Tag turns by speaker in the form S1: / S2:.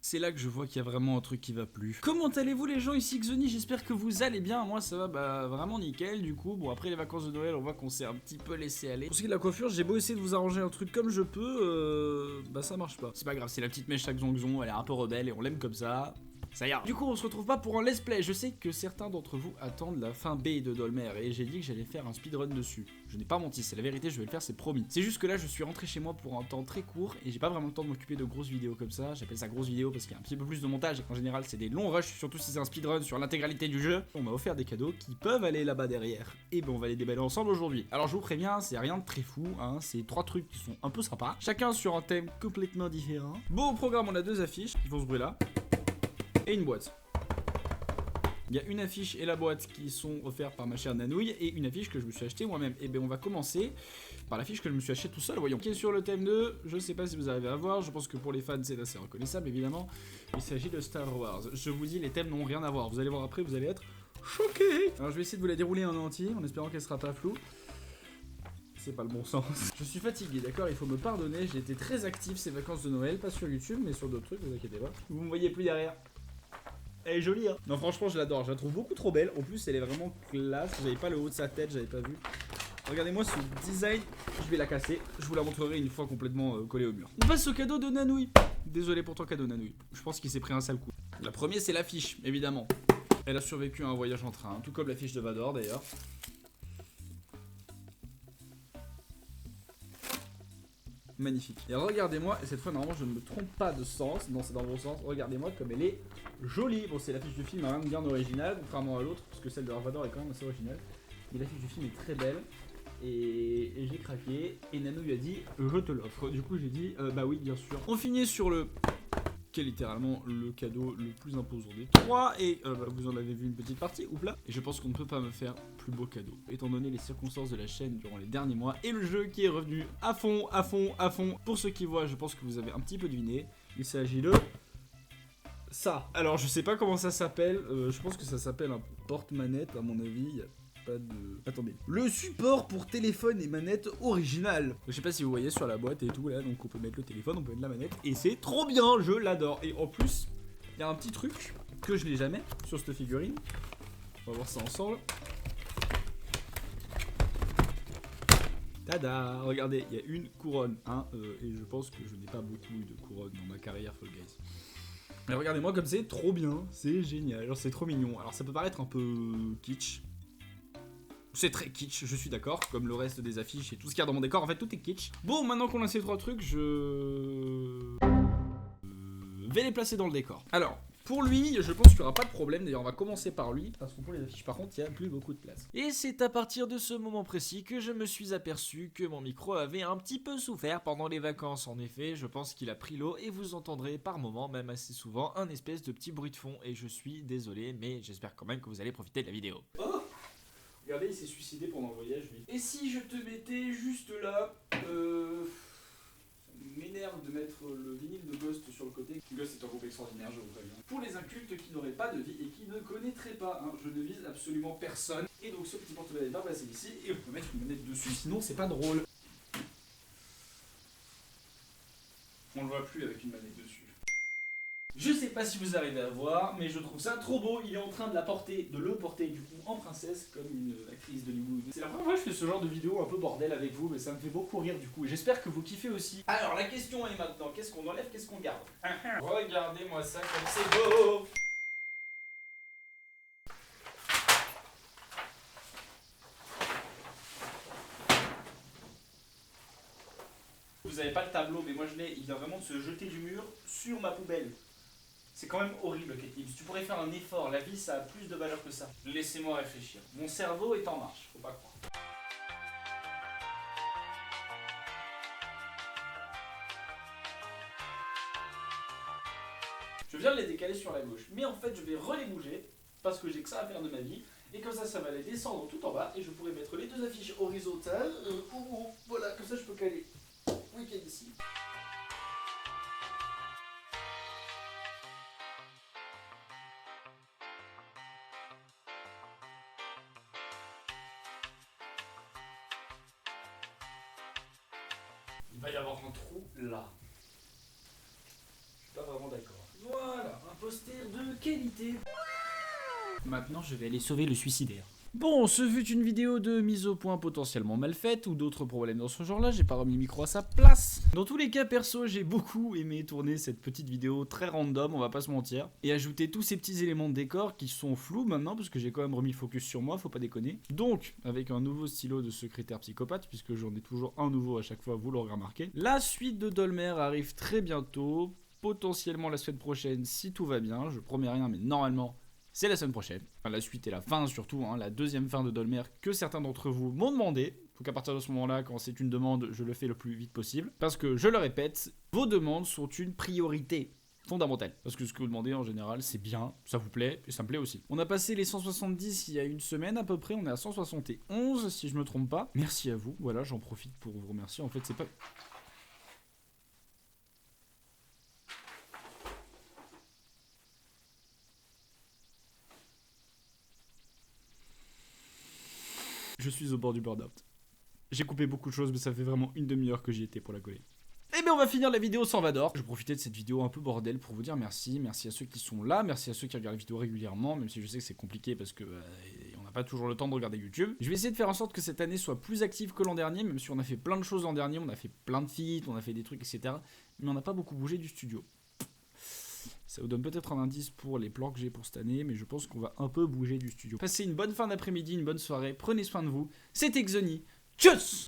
S1: C'est là que je vois qu'il y a vraiment un truc qui va plus. Comment allez-vous les gens, ici Xoni, j'espère que vous allez bien. Moi ça va vraiment nickel du coup. Bon, après les vacances de Noël, on voit qu'on s'est un petit peu laissé aller. Pour ce qui est de la coiffure, j'ai beau essayer de vous arranger un truc comme je peux, bah ça marche pas. C'est pas grave, c'est la petite mèche à Xonxon, elle est un peu rebelle et on l'aime comme ça. Ça ira. Du coup, on se retrouve pas pour un let's play. Je sais que certains d'entre vous attendent la fin B de Dolmer et j'ai dit que j'allais faire un speedrun dessus. Je n'ai pas menti, c'est la vérité, je vais le faire, c'est promis. C'est juste que là, je suis rentré chez moi pour un temps très court et j'ai pas vraiment le temps de m'occuper de grosses vidéos comme ça. J'appelle ça grosse vidéo parce qu'il y a un petit peu plus de montage et qu'en général, c'est des longs rushs, surtout si c'est un speedrun sur l'intégralité du jeu. On m'a offert des cadeaux qui peuvent aller là-bas derrière. Et ben, on va les déballer ensemble aujourd'hui. Alors, je vous préviens, c'est rien de très fou, hein. C'est 3 trucs qui sont un peu sympas. Chacun sur un thème complètement différent. Bon, au programme, on a 2 affiches qui vont se brûler là. Et une boîte. Il y a une affiche et la boîte qui sont offertes par ma chère Nanouille et une affiche que je me suis acheté moi-même. Et bien on va commencer par l'affiche que je me suis acheté tout seul, voyons. Qui est sur le thème 2, je sais pas si vous arrivez à voir, je pense que pour les fans c'est assez reconnaissable évidemment. Il s'agit de Star Wars. Je vous dis, les thèmes n'ont rien à voir, vous allez voir après, vous allez être choqués. Alors je vais essayer de vous la dérouler en entier en espérant qu'elle sera pas floue. C'est pas le bon sens. Je suis fatigué, d'accord, il faut me pardonner, j'ai été très actif ces vacances de Noël, pas sur YouTube mais sur d'autres trucs, vous inquiétez pas. Vous me voyez plus derrière. Elle est jolie, hein. Non, franchement, je l'adore. Je la trouve beaucoup trop belle. En plus, elle est vraiment classe. J'avais pas le haut de sa tête, j'avais pas vu. Regardez-moi ce design. Je vais la casser. Je vous la montrerai une fois complètement collée au mur. On passe au cadeau de Nanouille. Désolé pour ton cadeau, Nanouille. Je pense qu'il s'est pris un sale coup. La première, c'est l'affiche, évidemment. Elle a survécu à un voyage en train, tout comme l'affiche de Vador d'ailleurs. Magnifique. Et regardez-moi, et cette fois normalement je ne me trompe pas de sens, non c'est dans le bon sens, regardez-moi comme elle est jolie. Bon, c'est l'affiche du film, rien de bien original, contrairement à l'autre, parce que celle de Vador est quand même assez originale. Mais l'affiche du film est très belle, et j'ai craqué, et Nano lui a dit je te l'offre. Du coup j'ai dit bah oui bien sûr. On finit sur le... qui est littéralement le cadeau le plus imposant des 3 et vous en avez vu une petite partie, oupla. Et je pense qu'on ne peut pas me faire plus beau cadeau, étant donné les circonstances de la chaîne durant les derniers mois et le jeu qui est revenu à fond, à fond, à fond. Pour ceux qui voient, je pense que vous avez un petit peu deviné, il s'agit de... ça. Alors je sais pas comment ça s'appelle, je pense que ça s'appelle un porte-manette à mon avis. Pas de... Attendez. Le support pour téléphone et manette original. Je sais pas si vous voyez sur la boîte et tout là, donc on peut mettre le téléphone, on peut mettre la manette. Et c'est trop bien, je l'adore. Et en plus, il y a un petit truc que je n'ai jamais sur cette figurine. On va voir ça ensemble. Tada! Regardez, il y a une couronne, hein, et je pense que je n'ai pas beaucoup eu de couronne dans ma carrière Fall Guys. Mais regardez-moi comme c'est trop bien, c'est génial, alors c'est trop mignon. Alors ça peut paraître un peu kitsch. C'est très kitsch, je suis d'accord, comme le reste des affiches et tout ce qu'il y a dans mon décor, en fait tout est kitsch. Bon, maintenant qu'on a ces 3 trucs, je vais les placer dans le décor. Alors, pour lui, je pense qu'il n'y aura pas de problème, d'ailleurs on va commencer par lui, parce que pour les affiches par contre, il n'y a plus beaucoup de place. Et c'est à partir de ce moment précis que je me suis aperçu que mon micro avait un petit peu souffert pendant les vacances. En effet, je pense qu'il a pris l'eau et vous entendrez par moments, même assez souvent, un espèce de petit bruit de fond. Et je suis désolé, mais j'espère quand même que vous allez profiter de la vidéo. Oh! Regardez, il s'est suicidé pendant le voyage, lui. Et si je te mettais juste là, ça m'énerve de mettre le vinyle de Ghost sur le côté. Ghost est un groupe extraordinaire, je vous préviens. Pour les incultes qui n'auraient pas de vie et qui ne connaîtraient pas, hein, je ne vise absolument personne. Et donc ce petit porte-manette va passer ici et on peut mettre une manette dessus, sinon c'est pas drôle. On le voit plus avec une manette dessus. Je sais pas si vous arrivez à voir, mais je trouve ça trop beau. Il est en train de le porter du coup en princesse, comme une actrice d'Hollywood. C'est la première fois que je fais ce genre de vidéo un peu bordel avec vous, mais ça me fait beaucoup rire du coup. Et j'espère que vous kiffez aussi. Alors la question est maintenant, qu'est-ce qu'on enlève, qu'est-ce qu'on garde? Regardez-moi ça comme c'est beau. Vous avez pas le tableau, mais moi je l'ai. Il vient vraiment de se jeter du mur sur ma poubelle. C'est quand même horrible, Kate. Tu pourrais faire un effort, la vie ça a plus de valeur que ça. Laissez-moi réfléchir. Mon cerveau est en marche, faut pas croire. Je viens de les décaler sur la gauche, mais en fait je vais les bouger, parce que j'ai que ça à faire de ma vie, et comme ça va les descendre tout en bas, et je pourrais mettre les 2 affiches horizontales, voilà, comme ça je peux caler week-end ici. Il va y avoir un trou là. Je suis pas vraiment d'accord. qualité. Maintenant, je vais aller sauver le suicidaire. Bon, ce fut une vidéo de mise au point potentiellement mal faite ou d'autres problèmes dans ce genre-là, j'ai pas remis le micro à sa place. Dans tous les cas, perso, j'ai beaucoup aimé tourner cette petite vidéo très random, on va pas se mentir, et ajouter tous ces petits éléments de décor qui sont flous maintenant, parce que j'ai quand même remis le focus sur moi, faut pas déconner. Donc, avec un nouveau stylo de secrétaire psychopathe, puisque j'en ai toujours un nouveau à chaque fois, vous l'aurez remarqué. La suite de Dolmer arrive très bientôt, potentiellement la semaine prochaine si tout va bien, je promets rien, mais normalement... c'est la semaine prochaine. Enfin, la suite et la fin surtout, hein, la deuxième fin de Dolmer que certains d'entre vous m'ont demandé. Donc à partir de ce moment-là, quand c'est une demande, je le fais le plus vite possible. Parce que, je le répète, vos demandes sont une priorité fondamentale. Parce que ce que vous demandez en général, c'est bien, ça vous plaît, et ça me plaît aussi. On a passé les 170 il y a une semaine à peu près, on est à 171 si je me trompe pas. Merci à vous, voilà, j'en profite pour vous remercier. En fait, c'est pas... Je suis au bord du burn-out. J'ai coupé beaucoup de choses, mais ça fait vraiment une demi-heure que j'y étais pour la coller. Et bien on va finir la vidéo sans Vador. Je profitais de cette vidéo un peu bordel pour vous dire merci. Merci à ceux qui sont là, merci à ceux qui regardent les vidéos régulièrement, même si je sais que c'est compliqué parce que on n'a pas toujours le temps de regarder YouTube. Je vais essayer de faire en sorte que cette année soit plus active que l'an dernier, même si on a fait plein de choses l'an dernier, on a fait plein de feats, on a fait des trucs, etc. Mais on n'a pas beaucoup bougé du studio. Ça vous donne peut-être un indice pour les plans que j'ai pour cette année, mais je pense qu'on va un peu bouger du studio. Passez une bonne fin d'après-midi, une bonne soirée, prenez soin de vous. C'était Xoni. Tchuss!